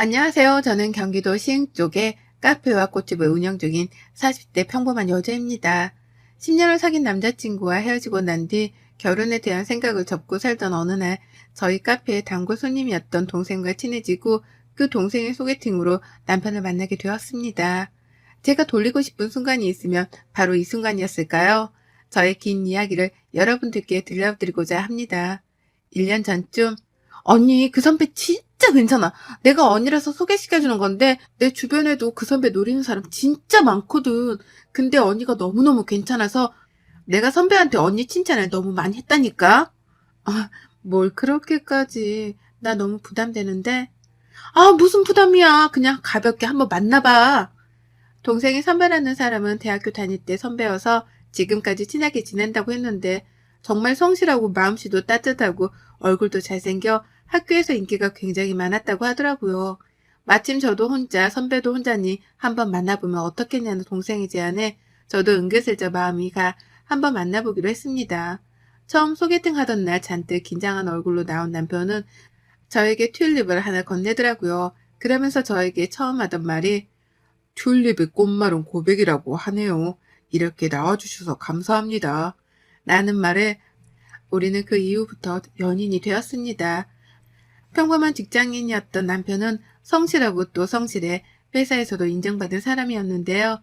안녕하세요. 저는 경기도 시흥 쪽에 카페와 꽃집을 운영 중인 40대 평범한 여자입니다. 10년을 사귄 남자친구와 헤어지고 난 뒤 결혼에 대한 생각을 접고 살던 어느 날 저희 카페의 단골 손님이었던 동생과 친해지고 그 동생의 소개팅으로 남편을 만나게 되었습니다. 제가 돌리고 싶은 순간이 있으면 바로 이 순간이었을까요? 저의 긴 이야기를 여러분들께 들려드리고자 합니다. 1년 전쯤 언니 그 선배 진짜 괜찮아. 내가 언니라서 소개시켜주는 건데 내 주변에도 그 선배 노리는 사람 진짜 많거든. 근데 언니가 너무너무 괜찮아서 내가 선배한테 언니 칭찬을 너무 많이 했다니까. 아, 뭘 그렇게까지. 나 너무 부담되는데. 아, 무슨 부담이야. 그냥 가볍게 한번 만나봐. 동생이 선배라는 사람은 대학교 다닐 때 선배여서 지금까지 친하게 지낸다고 했는데 정말 성실하고 마음씨도 따뜻하고 얼굴도 잘생겨 학교에서 인기가 굉장히 많았다고 하더라고요. 마침 저도 혼자 선배도 혼자니 한번 만나보면 어떻겠냐는 동생의 제안에 저도 은근슬쩍 마음이 가 한번 만나보기로 했습니다. 처음 소개팅 하던 날 잔뜩 긴장한 얼굴로 나온 남편은 저에게 튤립을 하나 건네더라고요. 그러면서 저에게 처음 하던 말이 튤립의 꽃말은 고백이라고 하네요. 이렇게 나와주셔서 감사합니다. 라는 말에 우리는 그 이후부터 연인이 되었습니다. 평범한 직장인이었던 남편은 성실하고 또 성실해 회사에서도 인정받은 사람이었는데요.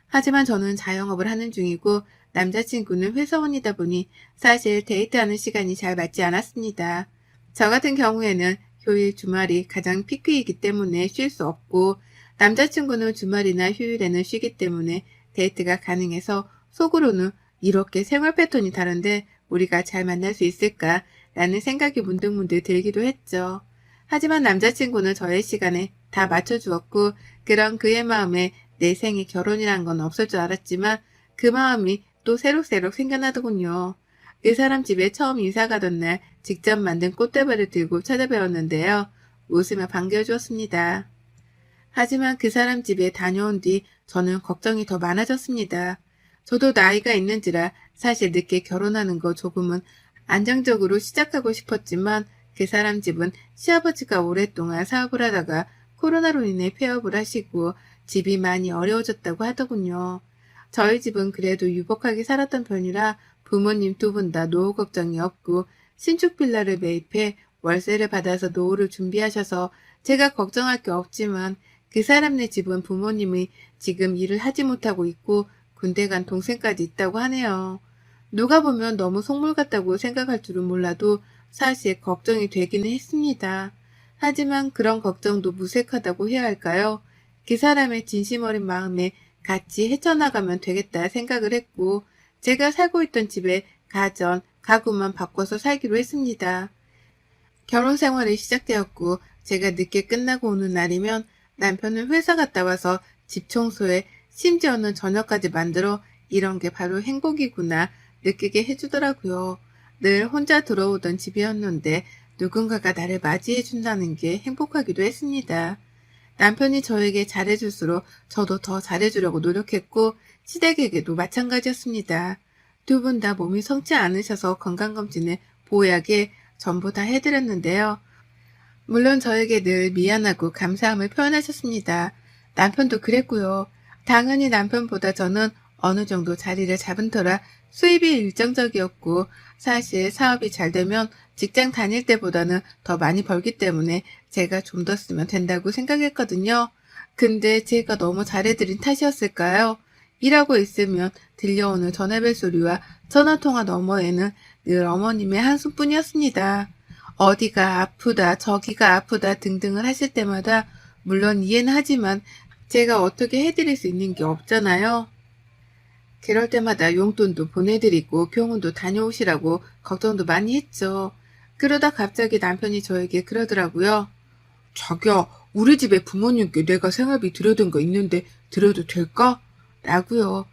하지만 저는 자영업을 하는 중이고 남자친구는 회사원이다 보니 사실 데이트하는 시간이 잘 맞지 않았습니다. 저 같은 경우에는 휴일, 주말이 가장 피크이기 때문에 쉴 수 없고 남자친구는 주말이나 휴일에는 쉬기 때문에 데이트가 가능해서 속으로는 이렇게 생활 패턴이 다른데 우리가 잘 만날 수 있을까? 라는 생각이 문득문득 들기도 했죠. 하지만 남자친구는 저의 시간에 다 맞춰주었고 그런 그의 마음에 내 생에 결혼이란 건 없을 줄 알았지만 그 마음이 또 새록새록 생겨나더군요. 그 사람 집에 처음 이사 가던 날 직접 만든 꽃다발을 들고 찾아뵈었는데요. 웃으며 반겨주었습니다. 하지만 그 사람 집에 다녀온 뒤 저는 걱정이 더 많아졌습니다. 저도 나이가 있는지라 사실 늦게 결혼하는 거 조금은 안정적으로 시작하고 싶었지만 그 사람 집은 시아버지가 오랫동안 사업을 하다가 코로나로 인해 폐업을 하시고 집이 많이 어려워졌다고 하더군요. 저희 집은 그래도 유복하게 살았던 편이라 부모님 두 분 다 노후 걱정이 없고 신축 빌라를 매입해 월세를 받아서 노후를 준비하셔서 제가 걱정할 게 없지만 그 사람네 집은 부모님이 지금 일을 하지 못하고 있고 군대 간 동생까지 있다고 하네요. 누가 보면 너무 속물 같다고 생각할 줄은 몰라도 사실 걱정이 되기는 했습니다. 하지만 그런 걱정도 무색하다고 해야 할까요? 그 사람의 진심 어린 마음에 같이 헤쳐나가면 되겠다 생각을 했고 제가 살고 있던 집에 가전, 가구만 바꿔서 살기로 했습니다. 결혼 생활이 시작되었고 제가 늦게 끝나고 오는 날이면 남편은 회사 갔다 와서 집 청소에 심지어는 저녁까지 만들어 이런 게 바로 행복이구나 느끼게 해주더라고요. 늘 혼자 들어오던 집이었는데 누군가가 나를 맞이해준다는 게 행복하기도 했습니다. 남편이 저에게 잘해줄수록 저도 더 잘해주려고 노력했고 시댁에게도 마찬가지였습니다. 두 분 다 몸이 성치 않으셔서 건강검진을 보약에 전부 다 해드렸는데요. 물론 저에게 늘 미안하고 감사함을 표현하셨습니다. 남편도 그랬고요. 당연히 남편보다 저는 어느 정도 자리를 잡은 터라 수입이 일정적이었고 사실 사업이 잘 되면 직장 다닐 때보다는 더 많이 벌기 때문에 제가 좀 더 쓰면 된다고 생각했거든요. 근데 제가 너무 잘해드린 탓이었을까요? 일하고 있으면 들려오는 전화벨 소리와 전화통화 너머에는 늘 어머님의 한숨뿐이었습니다. 어디가 아프다, 저기가 아프다 등등을 하실 때마다 물론 이해는 하지만 제가 어떻게 해드릴 수 있는 게 없잖아요. 그럴 때마다 용돈도 보내드리고 병원도 다녀오시라고 걱정도 많이 했죠. 그러다 갑자기 남편이 저에게 그러더라고요. 자기야, 우리 집에 부모님께 내가 생활비 드려둔 거 있는데 드려도 될까? 라고요.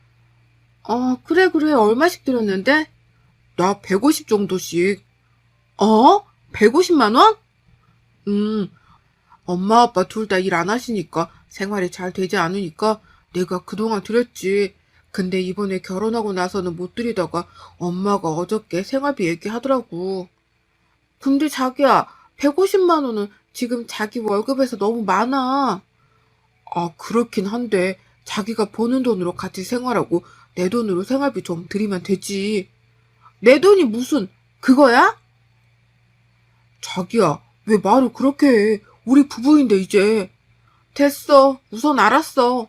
그래. 얼마씩 드렸는데? 나 150 정도씩. 150만 원? 음, 엄마 아빠 둘 다 일 안 하시니까 생활이 잘 되지 않으니까 내가 그동안 드렸지. 근데 이번에 결혼하고 나서는 못 드리다가 엄마가 어저께 생활비 얘기하더라고. 근데 자기야, 150만 원은 지금 자기 월급에서 너무 많아. 아, 그렇긴 한데 자기가 버는 돈으로 같이 생활하고 내 돈으로 생활비 좀 드리면 되지. 내 돈이 무슨 그거야? 자기야, 왜 말을 그렇게 해? 우리 부부인데 이제. 됐어. 우선 알았어.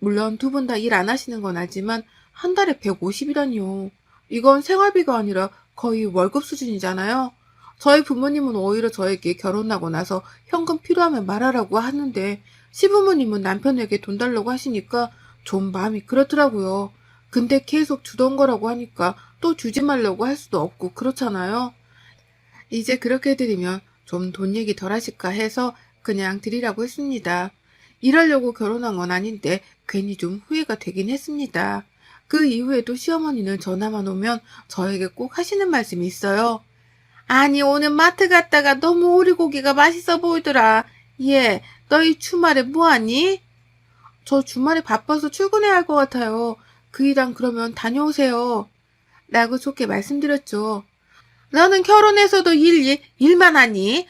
물론 두 분 다 일 안 하시는 건 알지만 한 달에 150이라니요. 이건 생활비가 아니라 거의 월급 수준이잖아요. 저희 부모님은 오히려 저에게 결혼하고 나서 현금 필요하면 말하라고 하는데 시부모님은 남편에게 돈 달라고 하시니까 좀 마음이 그렇더라고요. 근데 계속 주던 거라고 하니까 또 주지 말라고 할 수도 없고 그렇잖아요. 이제 그렇게 드리면 좀 돈 얘기 덜 하실까 해서 그냥 드리라고 했습니다. 이러려고 결혼한 건 아닌데 괜히 좀 후회가 되긴 했습니다. 그 이후에도 시어머니는 전화만 오면 저에게 꼭 하시는 말씀이 있어요. 아니, 오늘 마트 갔다가 너무 오리고기가 맛있어 보이더라. 얘, 너희 주말에 뭐하니? 저 주말에 바빠서 출근해야 할 것 같아요. 그 일랑 그러면 다녀오세요. 라고 좋게 말씀드렸죠. 너는 결혼해서도 일만 하니?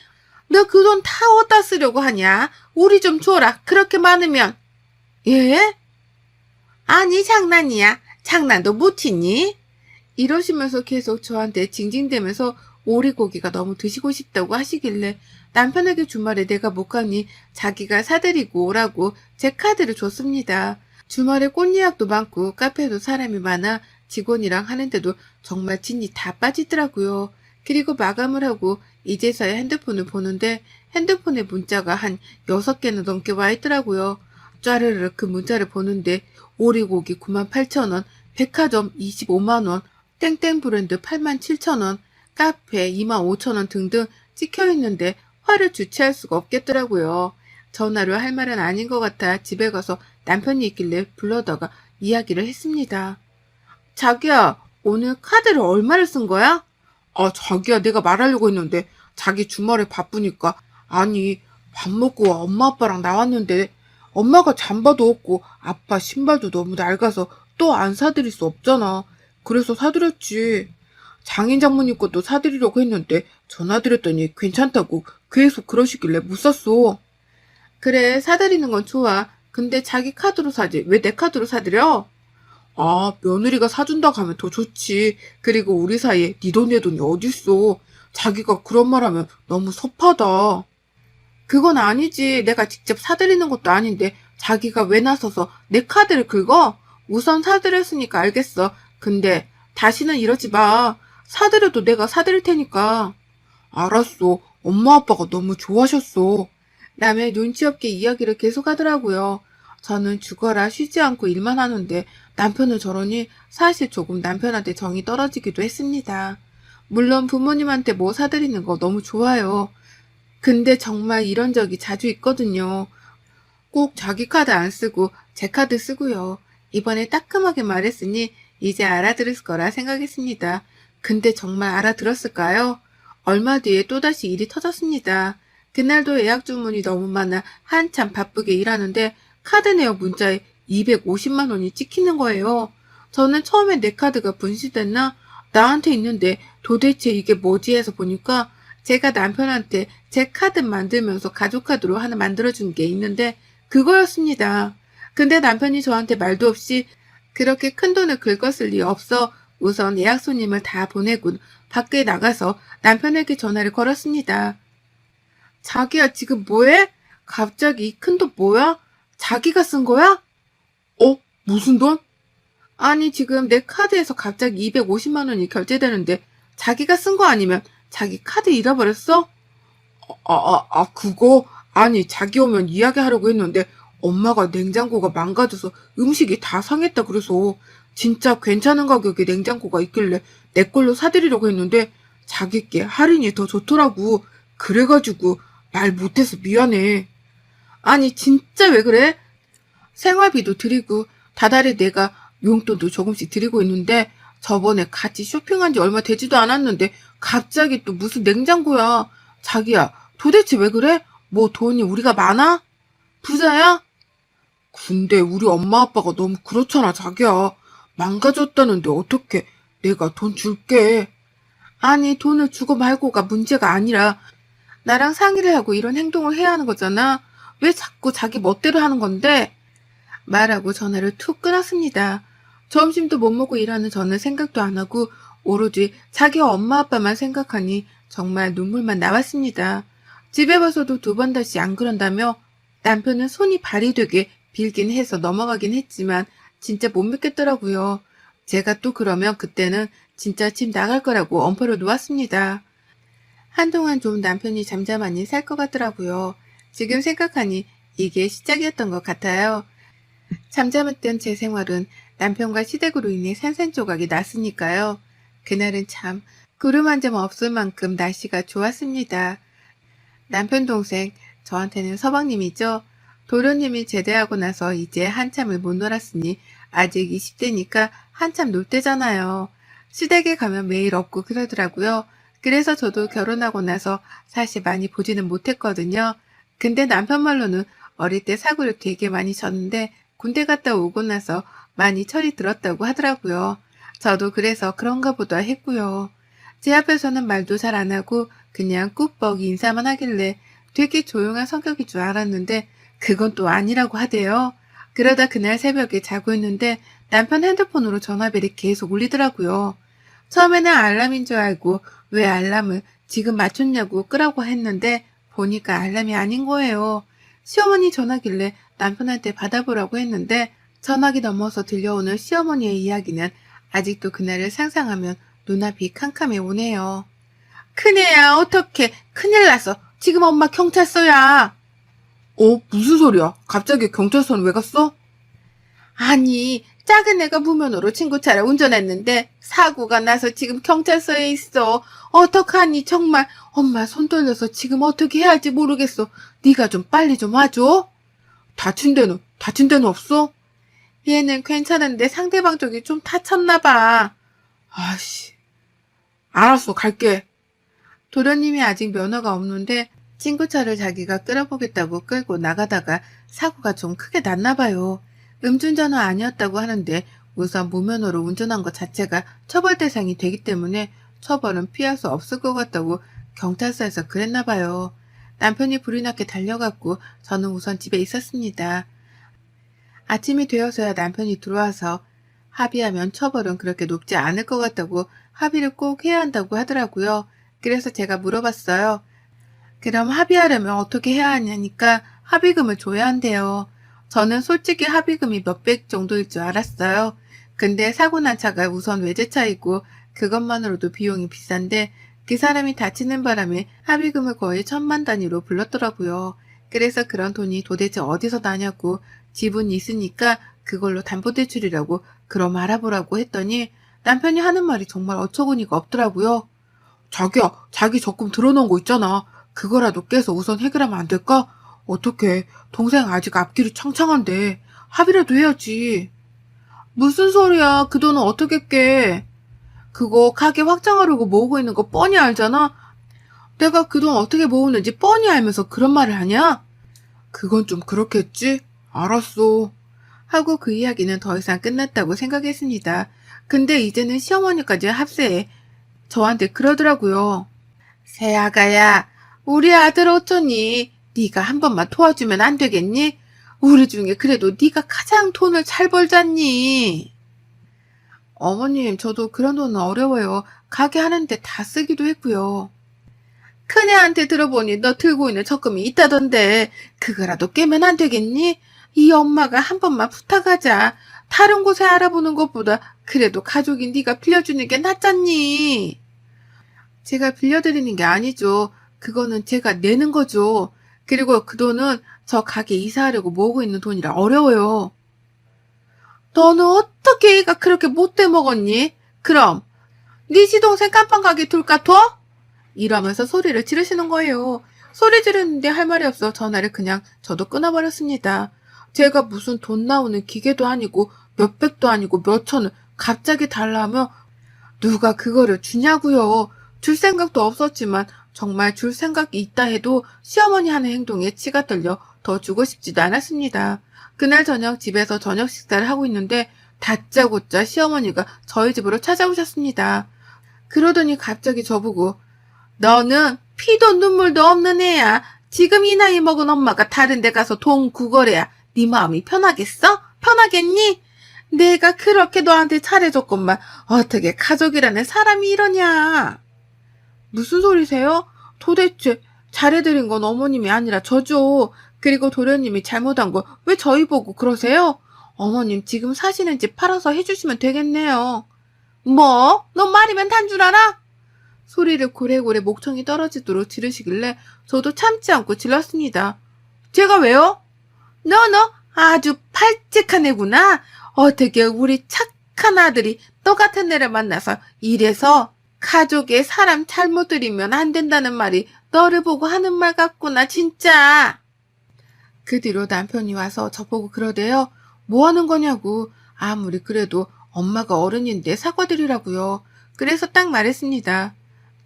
너 그 돈 다 어디다 쓰려고 하냐? 우리 좀 줘라. 그렇게 많으면. 예? 아니, 장난이야. 장난도 못 치니? 이러시면서 계속 저한테 징징대면서 오리고기가 너무 드시고 싶다고 하시길래 남편에게 주말에 내가 못 가니 자기가 사드리고 오라고 제 카드를 줬습니다. 주말에 꽃 예약도 많고 카페도 사람이 많아 직원이랑 하는데도 정말 진이 다 빠지더라고요. 그리고 마감을 하고 이제서야 핸드폰을 보는데 핸드폰에 문자가 한 6개나 넘게 와 있더라고요. 짜르르 그 문자를 보는데 오리고기 98,000원, 백화점 25만원, 땡땡 브랜드 87,000원, 카페 25,000원 등등 찍혀있는데 화를 주체할 수가 없겠더라고요. 전화로 할 말은 아닌 것 같아 집에 가서 남편이 있길래 불러다가 이야기를 했습니다. 자기야, 오늘 카드를 얼마를 쓴 거야? 아, 자기야, 내가 말하려고 했는데 자기 주말에 바쁘니까. 아니, 밥 먹고 엄마 아빠랑 나왔는데 엄마가 잠바도 없고 아빠 신발도 너무 낡아서 또 안 사드릴 수 없잖아. 그래서 사드렸지. 장인 장모님 것도 사드리려고 했는데 전화드렸더니 괜찮다고 계속 그러시길래 못 샀어. 그래, 사드리는 건 좋아. 근데 자기 카드로 사지. 왜 내 카드로 사드려? 아, 며느리가 사준다고 하면 더 좋지. 그리고 우리 사이에 네 돈 내 돈이 어딨어. 자기가 그런 말 하면 너무 섭하다. 그건 아니지. 내가 직접 사드리는 것도 아닌데 자기가 왜 나서서 내 카드를 긁어? 우선 사드렸으니까 알겠어. 근데 다시는 이러지 마. 사드려도 내가 사드릴 테니까. 알았어. 엄마 아빠가 너무 좋아하셨어. 남의 눈치 없게 이야기를 계속하더라고요. 저는 죽어라 쉬지 않고 일만 하는데 남편은 저러니 사실 조금 남편한테 정이 떨어지기도 했습니다. 물론 부모님한테 뭐 사드리는 거 너무 좋아요. 근데 정말 이런 적이 자주 있거든요. 꼭 자기 카드 안 쓰고 제 카드 쓰고요. 이번에 따끔하게 말했으니 이제 알아들을 거라 생각했습니다. 근데 정말 알아들었을까요? 얼마 뒤에 또다시 일이 터졌습니다. 그날도 예약 주문이 너무 많아 한참 바쁘게 일하는데 카드 내역 문자에 250만 원이 찍히는 거예요. 저는 처음에 내 카드가 분실됐나? 나한테 있는데 도대체 이게 뭐지 해서 보니까 제가 남편한테 제 카드 만들면서 가족 카드로 하나 만들어준 게 있는데 그거였습니다. 근데 남편이 저한테 말도 없이 그렇게 큰 돈을 긁었을 리 없어 우선 예약 손님을 다 보내고 밖에 나가서 남편에게 전화를 걸었습니다. 자기야, 지금 뭐해? 갑자기 이 큰 돈 뭐야? 자기가 쓴 거야? 무슨 돈? 아니, 지금 내 카드에서 갑자기 250만 원이 결제되는데 자기가 쓴 거 아니면 자기 카드 잃어버렸어? 그거? 아니, 자기 오면 이야기하려고 했는데 엄마가 냉장고가 망가져서 음식이 다 상했다 그래서 진짜 괜찮은 가격에 냉장고가 있길래 내 걸로 사드리려고 했는데 자기께 할인이 더 좋더라고. 그래가지고 말 못해서 미안해. 아니, 진짜 왜 그래? 생활비도 드리고 다달이 내가 용돈도 조금씩 드리고 있는데 저번에 같이 쇼핑한 지 얼마 되지도 않았는데 갑자기 또 무슨 냉장고야. 자기야, 도대체 왜 그래? 뭐 돈이 우리가 많아? 부자야? 근데 우리 엄마 아빠가 너무 그렇잖아, 자기야. 망가졌다는데 어떻게 내가 돈 줄게. 아니, 돈을 주고 말고가 문제가 아니라 나랑 상의를 하고 이런 행동을 해야 하는 거잖아. 왜 자꾸 자기 멋대로 하는 건데? 말하고 전화를 툭 끊었습니다. 점심도 못 먹고 일하는 저는 생각도 안 하고 오로지 자기 엄마 아빠만 생각하니 정말 눈물만 나왔습니다. 집에 와서도 두 번 다시 안 그런다며 남편은 손이 발이 되게 빌긴 해서 넘어가긴 했지만 진짜 못 믿겠더라고요. 제가 또 그러면 그때는 진짜 집 나갈 거라고 엄포를 놓았습니다. 한동안 좀 남편이 잠잠하니 살 것 같더라고요. 지금 생각하니 이게 시작이었던 것 같아요. 잠잠했던 제 생활은 남편과 시댁으로 인해 산산조각이 났으니까요. 그날은 참 구름 한 점 없을 만큼 날씨가 좋았습니다. 남편 동생, 저한테는 서방님이죠. 도련님이 제대하고 나서 이제 한참을 못 놀았으니 아직 20대니까 한참 놀 때잖아요. 시댁에 가면 매일 없고 그러더라고요. 그래서 저도 결혼하고 나서 사실 많이 보지는 못했거든요. 근데 남편 말로는 어릴 때 사고를 되게 많이 쳤는데 군대 갔다 오고 나서 많이 철이 들었다고 하더라고요. 저도 그래서 그런가 보다 했고요. 제 앞에서는 말도 잘 안 하고 그냥 꾹뻑 인사만 하길래 되게 조용한 성격일 줄 알았는데 그건 또 아니라고 하대요. 그러다 그날 새벽에 자고 있는데 남편 핸드폰으로 전화벨이 계속 울리더라고요. 처음에는 알람인 줄 알고 왜 알람을 지금 맞췄냐고 끄라고 했는데 보니까 알람이 아닌 거예요. 시어머니 전화길래 남편한테 받아보라고 했는데 전화기 넘어서 들려오는 시어머니의 이야기는 아직도 그날을 상상하면 눈앞이 캄캄해 오네요. 큰애야, 어떡해. 큰일 났어. 지금 엄마 경찰서야. 무슨 소리야? 갑자기 경찰서는 왜 갔어? 아니, 작은 애가 무면허로 친구 차를 운전했는데 사고가 나서 지금 경찰서에 있어. 어떡하니 정말 엄마 손 떨려서 지금 어떻게 해야 할지 모르겠어. 네가 좀 빨리 좀 와줘. 다친 데는 없어? 얘는 괜찮은데 상대방 쪽이 좀 다쳤나 봐. 아씨, 알았어, 갈게. 도련님이 아직 면허가 없는데 친구 차를 자기가 끌어보겠다고 끌고 나가다가 사고가 좀 크게 났나 봐요. 음주운전은 아니었다고 하는데 우선 무면허로 운전한 것 자체가 처벌 대상이 되기 때문에 처벌은 피할 수 없을 것 같다고 경찰서에서 그랬나 봐요. 남편이 불이 나게 달려갔고 저는 우선 집에 있었습니다. 아침이 되어서야 남편이 들어와서 합의하면 처벌은 그렇게 높지 않을 것 같다고 합의를 꼭 해야 한다고 하더라고요. 그래서 제가 물어봤어요. 그럼 합의하려면 어떻게 해야 하냐니까 합의금을 줘야 한대요. 저는 솔직히 합의금이 몇백 정도일 줄 알았어요. 근데 사고 난 차가 우선 외제차이고 그것만으로도 비용이 비싼데 그 사람이 다치는 바람에 합의금을 거의 1,000만 단위로 불렀더라고요. 그래서 그런 돈이 도대체 어디서 나냐고 지분이 있으니까 그걸로 담보대출이라고 그럼 알아보라고 했더니 남편이 하는 말이 정말 어처구니가 없더라고요. 자기야, 자기 적금 들어놓은 거 있잖아. 그거라도 깨서 우선 해결하면 안 될까? 어떡해. 동생 아직 앞길이 창창한데 합의라도 해야지. 무슨 소리야. 그 돈은 어떻게 깨? 그거 가게 확장하려고 모으고 있는 거 뻔히 알잖아. 내가 그 돈 어떻게 모으는지 뻔히 알면서 그런 말을 하냐? 그건 좀 그렇겠지? 알았어. 하고 그 이야기는 더 이상 끝났다고 생각했습니다. 근데 이제는 시어머니까지 합세해 저한테 그러더라고요. 새아가야, 우리 아들 어쩌니? 네가 한 번만 도와주면 안 되겠니? 우리 중에 그래도 네가 가장 돈을 잘 벌잖니. 어머님, 저도 그런 돈은 어려워요. 가게 하는데 다 쓰기도 했고요. 큰애한테 들어보니 너 들고 있는 적금이 있다던데 그거라도 깨면 안 되겠니? 이 엄마가 한 번만 부탁하자. 다른 곳에 알아보는 것보다 그래도 가족인 네가 빌려주는 게 낫잖니. 제가 빌려드리는 게 아니죠. 그거는 제가 내는 거죠. 그리고 그 돈은 저 가게 이사하려고 모으고 있는 돈이라 어려워요. 너는 어떻게 애가 그렇게 못돼 먹었니? 그럼 네 시동생 깜빵 가게 둘까 둬? 이러면서 소리를 지르시는 거예요. 소리 지르는데 할 말이 없어 전화를 그냥 저도 끊어버렸습니다. 제가 무슨 돈 나오는 기계도 아니고 몇백도 아니고 몇천을 갑자기 달라 하며 누가 그거를 주냐고요. 줄 생각도 없었지만 정말 줄 생각이 있다 해도 시어머니 하는 행동에 치가 떨려 더 주고 싶지도 않았습니다. 그날 저녁 집에서 저녁 식사를 하고 있는데 다짜고짜 시어머니가 저희 집으로 찾아오셨습니다. 그러더니 갑자기 저보고 너는 피도 눈물도 없는 애야. 지금 이 나이 먹은 엄마가 다른 데 가서 돈 구걸해야 네 마음이 편하겠어? 편하겠니? 내가 그렇게 너한테 잘해줬건만 어떻게 가족이라는 사람이 이러냐? 무슨 소리세요? 도대체 잘해드린 건 어머님이 아니라 저죠. 그리고 도련님이 잘못한 거 왜 저희 보고 그러세요? 어머님 지금 사시는 집 팔아서 해주시면 되겠네요. 뭐? 너 말이면 단 줄 알아? 소리를 고래고래 목청이 떨어지도록 지르시길래 저도 참지 않고 질렀습니다. 제가 왜요? 너 아주 발칙한 애구나. 어떻게 우리 착한 아들이 너 같은 애를 만나서 이래서 가족에 사람 잘못 들이면 안 된다는 말이 너를 보고 하는 말 같구나 진짜. 그 뒤로 남편이 와서 저보고 그러대요. 뭐 하는 거냐고. 아무리 그래도 엄마가 어른인데 사과드리라고요. 그래서 딱 말했습니다.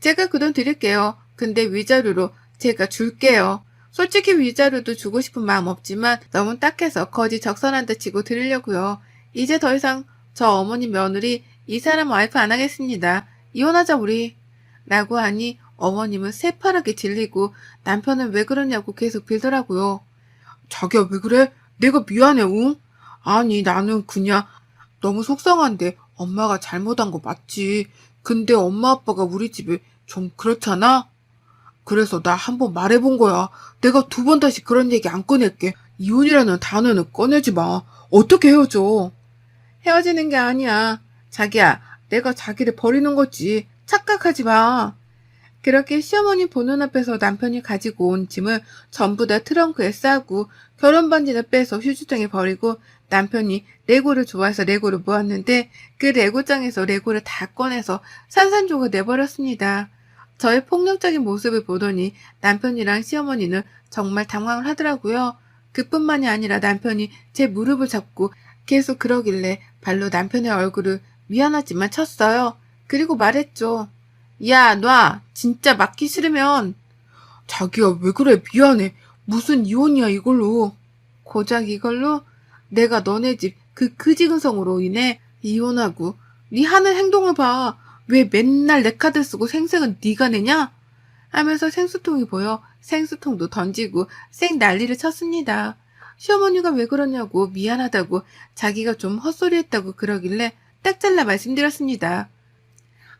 제가 그 돈 드릴게요. 근데 위자료로 제가 줄게요. 솔직히 위자료도 주고 싶은 마음 없지만 너무 딱해서 거지 적선한 듯 치고 드리려고요. 이제 더 이상 저 어머니 며느리 이 사람 와이프 안 하겠습니다. 이혼하자 우리. 라고 하니 어머님은 새파랗게 질리고 남편은 왜 그러냐고 계속 빌더라고요. 자기야 왜 그래? 내가 미안해 응? 아니 나는 그냥 너무 속상한데 엄마가 잘못한 거 맞지. 근데 엄마 아빠가 우리 집에 좀 그렇잖아? 그래서 나 한번 말해본 거야. 내가 두 번 다시 그런 얘기 안 꺼낼게. 이혼이라는 단어는 꺼내지 마. 어떻게 헤어져? 헤어지는 게 아니야. 자기야, 내가 자기를 버리는 거지. 착각하지 마. 그렇게 시어머니 보는 앞에서 남편이 가지고 온 짐을 전부 다 트렁크에 싸고 결혼 반지는 빼서 휴지통에 버리고 남편이 레고를 좋아해서 레고를 모았는데 그 레고장에서 레고를 다 꺼내서 산산조각 내버렸습니다. 저의 폭력적인 모습을 보더니 남편이랑 시어머니는 정말 당황을 하더라고요. 그뿐만이 아니라 남편이 제 무릎을 잡고 계속 그러길래 발로 남편의 얼굴을 미안하지만 쳤어요. 그리고 말했죠. 야, 놔. 진짜 맞기 싫으면. 자기야, 왜 그래? 미안해. 무슨 이혼이야, 이걸로. 고작 이걸로? 내가 너네 집 그 그지근성으로 인해 이혼하고 네 하는 행동을 봐. 왜 맨날 내 카드 쓰고 생색은 네가 내냐? 하면서 생수통이 보여 생수통도 던지고 쌩 난리를 쳤습니다. 시어머니가 왜 그러냐고 미안하다고 자기가 좀 헛소리했다고 그러길래 딱 잘라 말씀드렸습니다.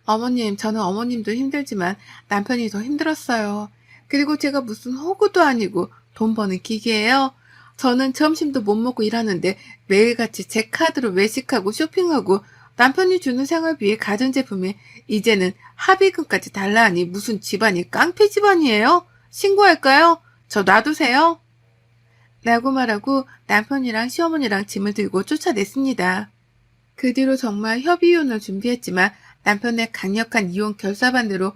어머님, 저는 어머님도 힘들지만 남편이 더 힘들었어요. 그리고 제가 무슨 호구도 아니고 돈 버는 기계예요. 저는 점심도 못 먹고 일하는데 매일같이 제 카드로 외식하고 쇼핑하고 남편이 주는 생활비에 가전제품에 이제는 합의금까지 달라 하니 무슨 집안이 깡패 집안이에요? 신고할까요? 저 놔두세요. 라고 말하고 남편이랑 시어머니랑 짐을 들고 쫓아냈습니다. 그 뒤로 정말 협의이혼을 준비했지만 남편의 강력한 이혼 결사반대로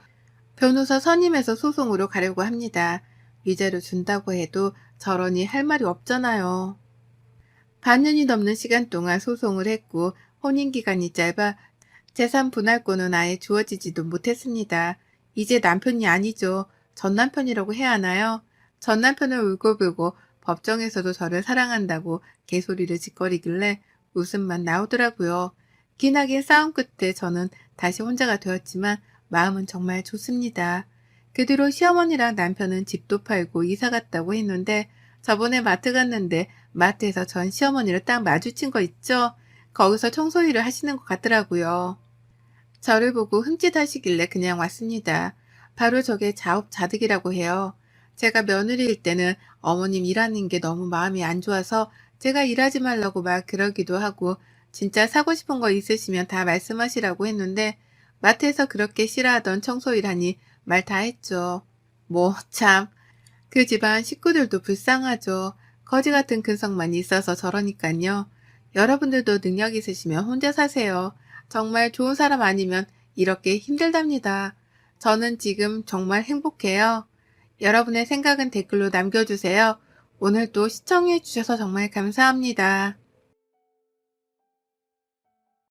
변호사 선임해서 소송으로 가려고 합니다. 위자료 준다고 해도 저러니 할 말이 없잖아요. 반년이 넘는 시간 동안 소송을 했고 혼인기간이 짧아 재산 분할권은 아예 주어지지도 못했습니다. 이제 남편이 아니죠. 전 남편이라고 해야 하나요? 전 남편을 울고불고 법정에서도 저를 사랑한다고 개소리를 짓거리길래 웃음만 나오더라고요. 기나긴 싸움 끝에 저는 다시 혼자가 되었지만 마음은 정말 좋습니다. 그 뒤로 시어머니랑 남편은 집도 팔고 이사 갔다고 했는데 저번에 마트 갔는데 마트에서 전 시어머니를 딱 마주친 거 있죠? 거기서 청소일을 하시는 것 같더라고요. 저를 보고 흠칫하시길래 그냥 왔습니다. 바로 저게 자업자득이라고 해요. 제가 며느리일 때는 어머님 일하는 게 너무 마음이 안 좋아서 제가 일하지 말라고 막 그러기도 하고 진짜 사고 싶은 거 있으시면 다 말씀하시라고 했는데 마트에서 그렇게 싫어하던 청소일 하니 말 다 했죠. 뭐 참, 그 집안 식구들도 불쌍하죠. 거지 같은 근성만 있어서 저러니깐요. 여러분들도 능력 있으시면 혼자 사세요. 정말 좋은 사람 아니면 이렇게 힘들답니다. 저는 지금 정말 행복해요. 여러분의 생각은 댓글로 남겨주세요. 오늘도 시청해주셔서 정말 감사합니다.